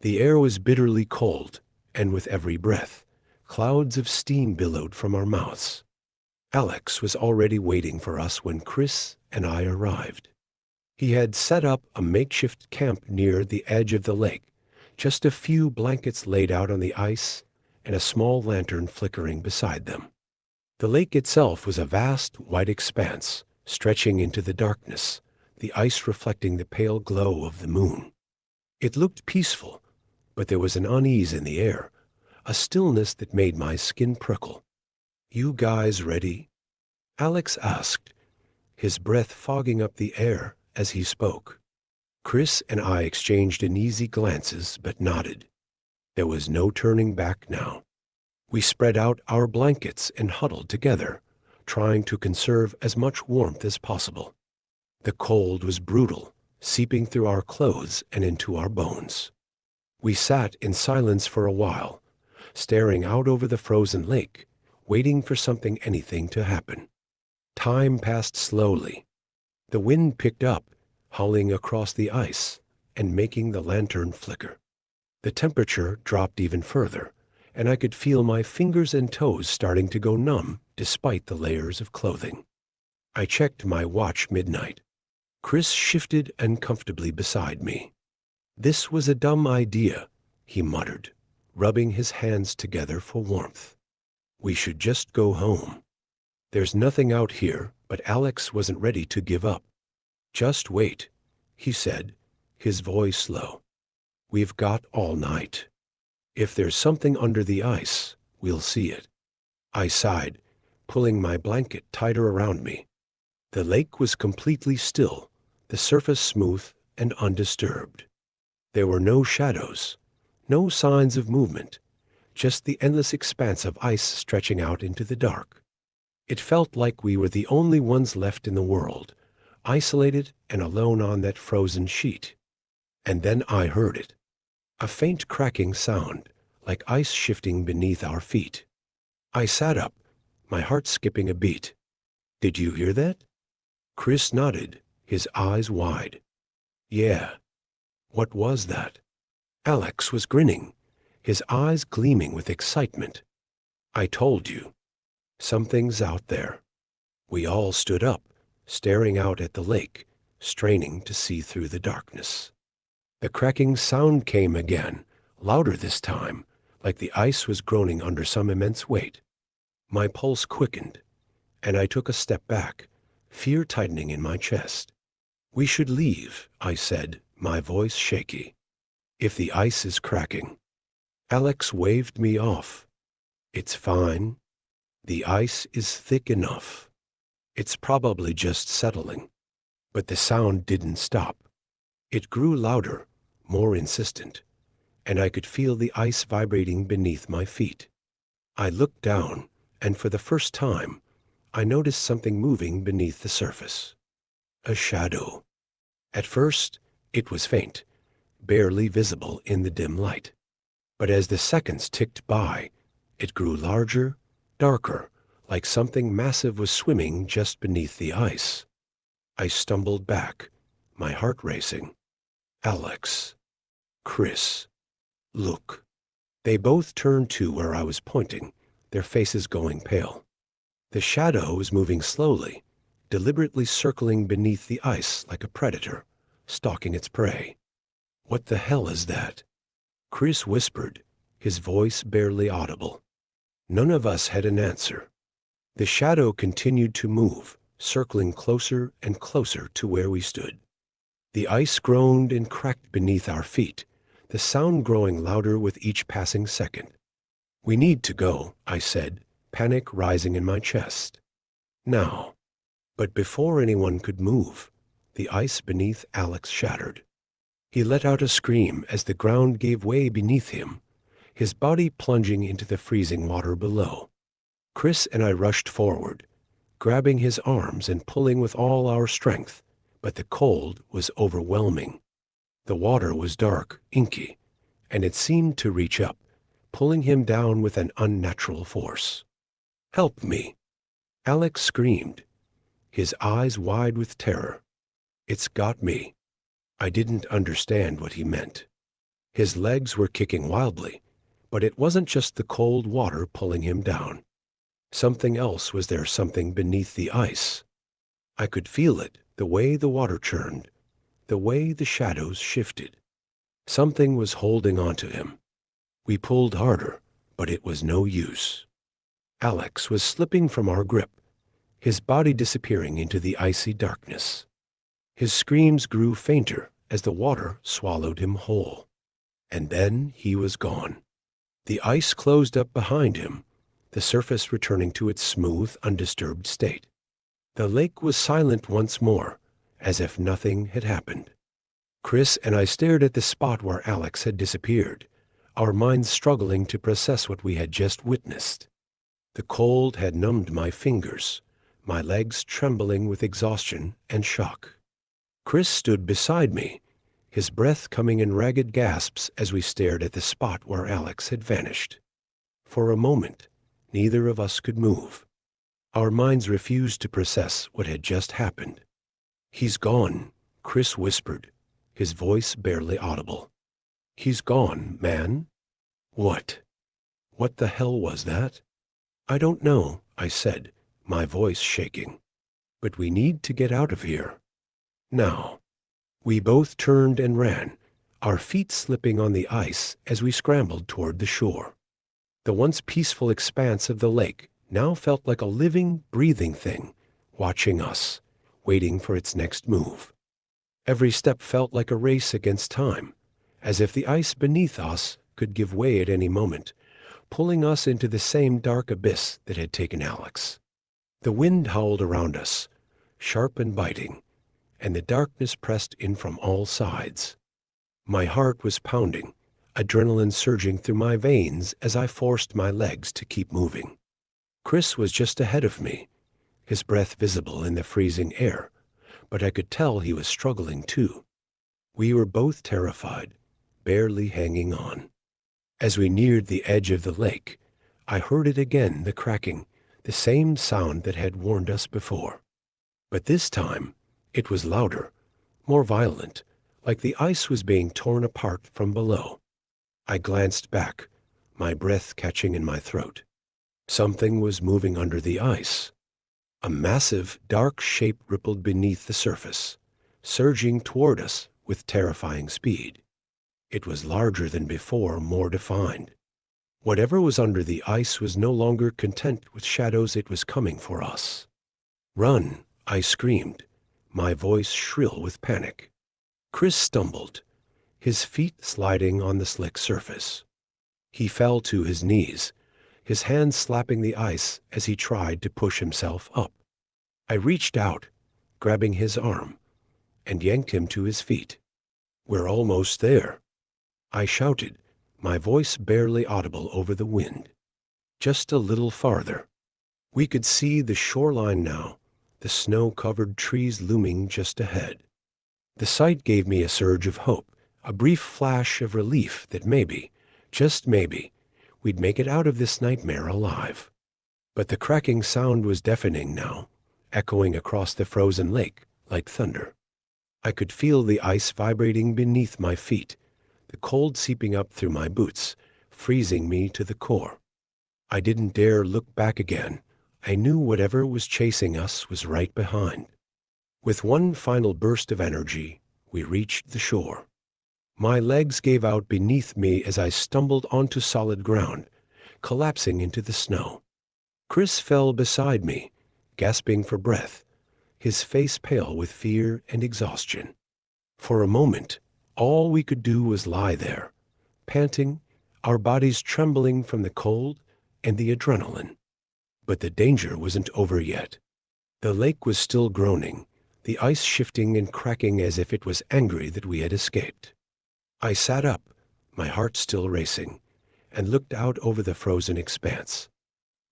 The air was bitterly cold, and with every breath, clouds of steam billowed from our mouths. Alex was already waiting for us when Chris and I arrived. He had set up a makeshift camp near the edge of the lake, just a few blankets laid out on the ice and a small lantern flickering beside them. The lake itself was a vast, white expanse, stretching into the darkness, the ice reflecting the pale glow of the moon. It looked peaceful, but there was an unease in the air, a stillness that made my skin prickle. "You guys ready?" Alex asked, his breath fogging up the air as he spoke. Chris and I exchanged uneasy glances but nodded. There was no turning back now. We spread out our blankets and huddled together, trying to conserve as much warmth as possible. The cold was brutal, seeping through our clothes and into our bones. We sat in silence for a while, staring out over the frozen lake, waiting for anything to happen. Time passed slowly. The wind picked up, howling across the ice and making the lantern flicker. The temperature dropped even further, and I could feel my fingers and toes starting to go numb despite the layers of clothing. I checked my watch midnight. Chris shifted uncomfortably beside me. "This was a dumb idea," he muttered, rubbing his hands together for warmth. "We should just go home. There's nothing out here," but Alex wasn't ready to give up. "Just wait," he said, his voice low. "We've got all night. If there's something under the ice, we'll see it." I sighed, pulling my blanket tighter around me. The lake was completely still, the surface smooth and undisturbed. There were no shadows, no signs of movement, just the endless expanse of ice stretching out into the dark. It felt like we were the only ones left in the world, isolated and alone on that frozen sheet. And then I heard it. A faint cracking sound, like ice shifting beneath our feet. I sat up, my heart skipping a beat. "Did you hear that?" Chris nodded, his eyes wide. "Yeah." "What was that?" Alex was grinning, his eyes gleaming with excitement. "I told you. Something's out there." We all stood up, staring out at the lake, straining to see through the darkness. The cracking sound came again, louder this time, like the ice was groaning under some immense weight. My pulse quickened, and I took a step back, fear tightening in my chest. "We should leave," I said, my voice shaky. "If the ice is cracking." Alex waved me off. "It's fine. The ice is thick enough. It's probably just settling." But the sound didn't stop. It grew louder, more insistent, and I could feel the ice vibrating beneath my feet. I looked down, and for the first time, I noticed something moving beneath the surface. A shadow. At first, it was faint, barely visible in the dim light. But as the seconds ticked by, it grew larger, darker, like something massive was swimming just beneath the ice. I stumbled back, my heart racing. "Alex. Chris. Look." They both turned to where I was pointing, their faces going pale. The shadow was moving slowly, deliberately circling beneath the ice like a predator, stalking its prey. "What the hell is that?" Chris whispered, his voice barely audible. None of us had an answer. The shadow continued to move, circling closer and closer to where we stood. The ice groaned and cracked beneath our feet, the sound growing louder with each passing second. "We need to go," I said, panic rising in my chest. "Now." But before anyone could move, the ice beneath Alex shattered. He let out a scream as the ground gave way beneath him, his body plunging into the freezing water below. Chris and I rushed forward, grabbing his arms and pulling with all our strength, but the cold was overwhelming. The water was dark, inky, and it seemed to reach up, pulling him down with an unnatural force. "Help me!" Alex screamed, his eyes wide with terror. "It's got me." I didn't understand what he meant. His legs were kicking wildly, but it wasn't just the cold water pulling him down. Something else was there, something beneath the ice. I could feel it, the way the water churned, the way the shadows shifted. Something was holding on to him. We pulled harder, but it was no use. Alex was slipping from our grip, his body disappearing into the icy darkness. His screams grew fainter as the water swallowed him whole. And then he was gone. The ice closed up behind him, the surface returning to its smooth, undisturbed state. The lake was silent once more, as if nothing had happened. Chris and I stared at the spot where Alex had disappeared, our minds struggling to process what we had just witnessed. The cold had numbed my fingers, my legs trembling with exhaustion and shock. Chris stood beside me, his breath coming in ragged gasps as we stared at the spot where Alex had vanished. For a moment, neither of us could move. Our minds refused to process what had just happened. "He's gone," Chris whispered, his voice barely audible. "He's gone, man." What? What the hell was that? "I don't know," I said, my voice shaking. "But we need to get out of here. Now." We both turned and ran, our feet slipping on the ice as we scrambled toward the shore. The once peaceful expanse of the lake now felt like a living, breathing thing, watching us, waiting for its next move. Every step felt like a race against time, as if the ice beneath us could give way at any moment, pulling us into the same dark abyss that had taken Alex. The wind howled around us, sharp and biting, and the darkness pressed in from all sides. My heart was pounding, adrenaline surging through my veins as I forced my legs to keep moving. Chris was just ahead of me, his breath visible in the freezing air, but I could tell he was struggling too. We were both terrified, barely hanging on. As we neared the edge of the lake, I heard it again, the cracking, the same sound that had warned us before. But this time, it was louder, more violent, like the ice was being torn apart from below. I glanced back, my breath catching in my throat. Something was moving under the ice. A massive, dark shape rippled beneath the surface, surging toward us with terrifying speed. It was larger than before, more defined. Whatever was under the ice was no longer content with shadows, it was coming for us. "Run!" I screamed, my voice shrill with panic. Chris stumbled, his feet sliding on the slick surface. He fell to his knees, his hands slapping the ice as he tried to push himself up. I reached out, grabbing his arm, and yanked him to his feet. "We're almost there," I shouted, my voice barely audible over the wind. Just a little farther. We could see the shoreline now, the snow-covered trees looming just ahead. The sight gave me a surge of hope, a brief flash of relief that maybe, just maybe, we'd make it out of this nightmare alive. But the cracking sound was deafening now, echoing across the frozen lake like thunder. I could feel the ice vibrating beneath my feet, the cold seeping up through my boots, freezing me to the core. I didn't dare look back again. I knew whatever was chasing us was right behind. With one final burst of energy, we reached the shore. My legs gave out beneath me as I stumbled onto solid ground, collapsing into the snow. Chris fell beside me, gasping for breath, his face pale with fear and exhaustion. For a moment, all we could do was lie there, panting, our bodies trembling from the cold and the adrenaline. But the danger wasn't over yet. The lake was still groaning, the ice shifting and cracking as if it was angry that we had escaped. I sat up, my heart still racing, and looked out over the frozen expanse.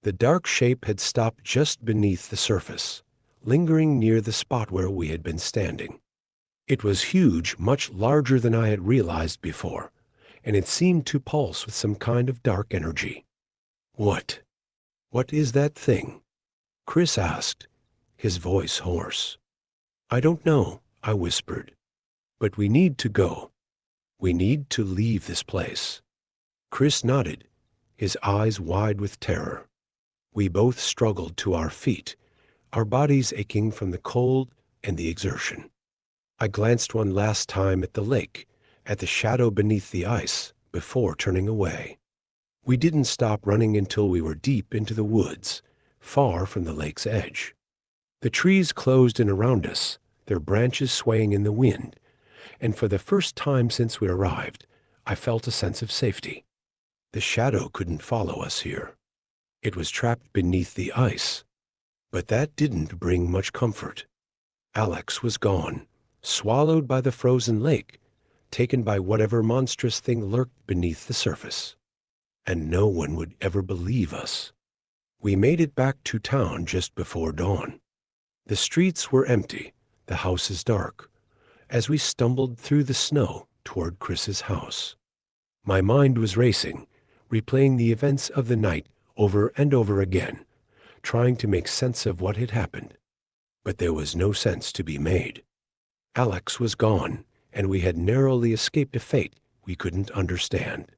The dark shape had stopped just beneath the surface, lingering near the spot where we had been standing. It was huge, much larger than I had realized before, and it seemed to pulse with some kind of dark energy. What is that thing?" Chris asked, his voice hoarse. "I don't know," I whispered. "But we need to go. We need to leave this place." Chris nodded, his eyes wide with terror. We both struggled to our feet, our bodies aching from the cold and the exertion. I glanced one last time at the lake, at the shadow beneath the ice, before turning away. We didn't stop running until we were deep into the woods, far from the lake's edge. The trees closed in around us, their branches swaying in the wind, and for the first time since we arrived, I felt a sense of safety. The shadow couldn't follow us here. It was trapped beneath the ice. But that didn't bring much comfort. Alex was gone, swallowed by the frozen lake, taken by whatever monstrous thing lurked beneath the surface. And no one would ever believe us. We made it back to town just before dawn. The streets were empty, the houses dark, as we stumbled through the snow toward Chris's house. My mind was racing, replaying the events of the night over and over again, trying to make sense of what had happened. But there was no sense to be made. Alex was gone, and we had narrowly escaped a fate we couldn't understand.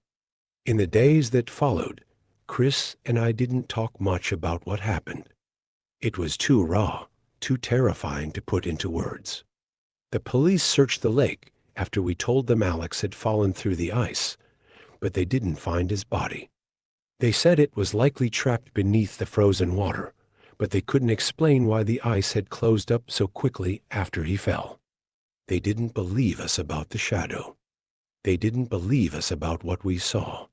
In the days that followed, Chris and I didn't talk much about what happened. It was too raw, too terrifying to put into words. The police searched the lake after we told them Alex had fallen through the ice, but they didn't find his body. They said it was likely trapped beneath the frozen water, but they couldn't explain why the ice had closed up so quickly after he fell. They didn't believe us about the shadow. They didn't believe us about what we saw.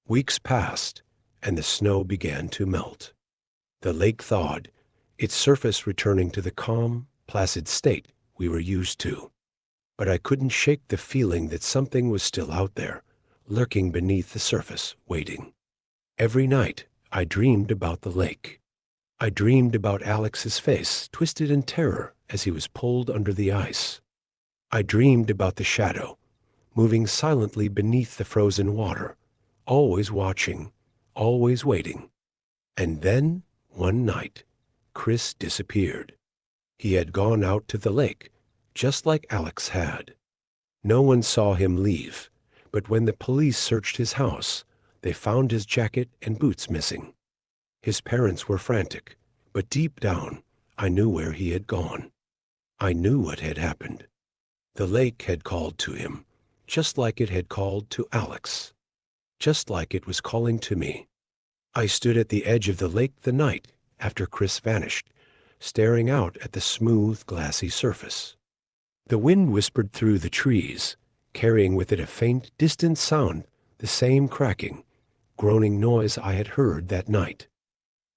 Weeks passed, and the snow began to melt. The lake thawed, its surface returning to the calm, placid state we were used to. But I couldn't shake the feeling that something was still out there, lurking beneath the surface, waiting. Every night, I dreamed about the lake. I dreamed about Alex's face, twisted in terror as he was pulled under the ice. I dreamed about the shadow, moving silently beneath the frozen water, always watching, always waiting. And then, one night, Chris disappeared. He had gone out to the lake, just like Alex had. No one saw him leave, but when the police searched his house, they found his jacket and boots missing. His parents were frantic, but deep down, I knew where he had gone. I knew what had happened. The lake had called to him, just like it had called to Alex, just like it was calling to me. I stood at the edge of the lake the night after Chris vanished, staring out at the smooth, glassy surface. The wind whispered through the trees, carrying with it a faint, distant sound, the same cracking, groaning noise I had heard that night.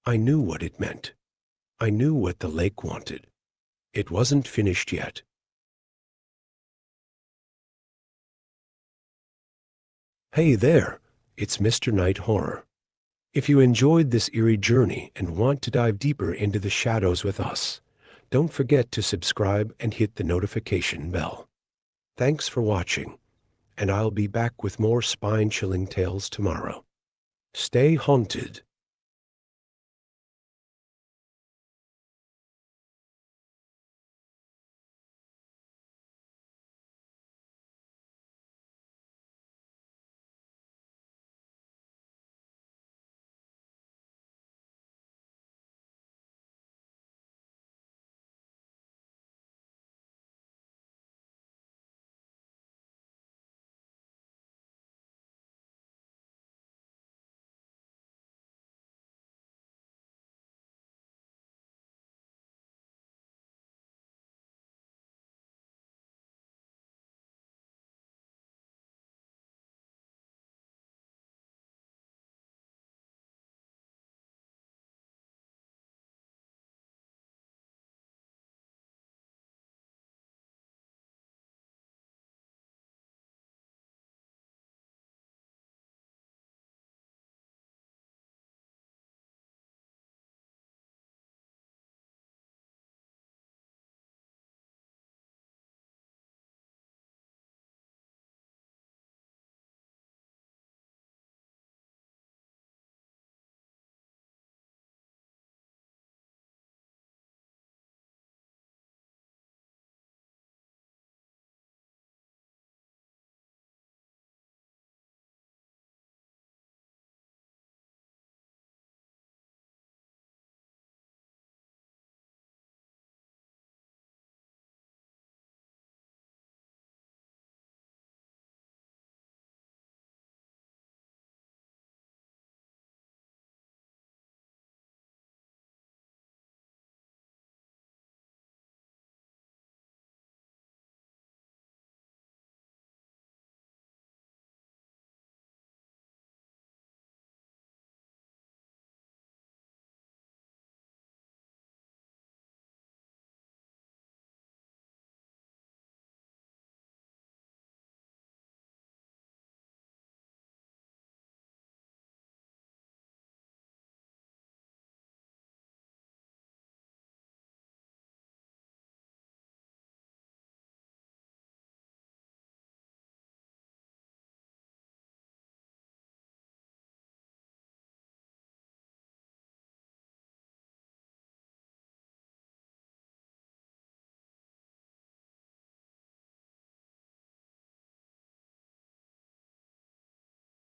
I knew what it meant. I knew what the lake wanted. It wasn't finished yet. Hey there, it's Mr. Night Horror. If you enjoyed this eerie journey and want to dive deeper into the shadows with us, don't forget to subscribe and hit the notification bell. Thanks for watching, and I'll be back with more spine-chilling tales tomorrow. Stay haunted.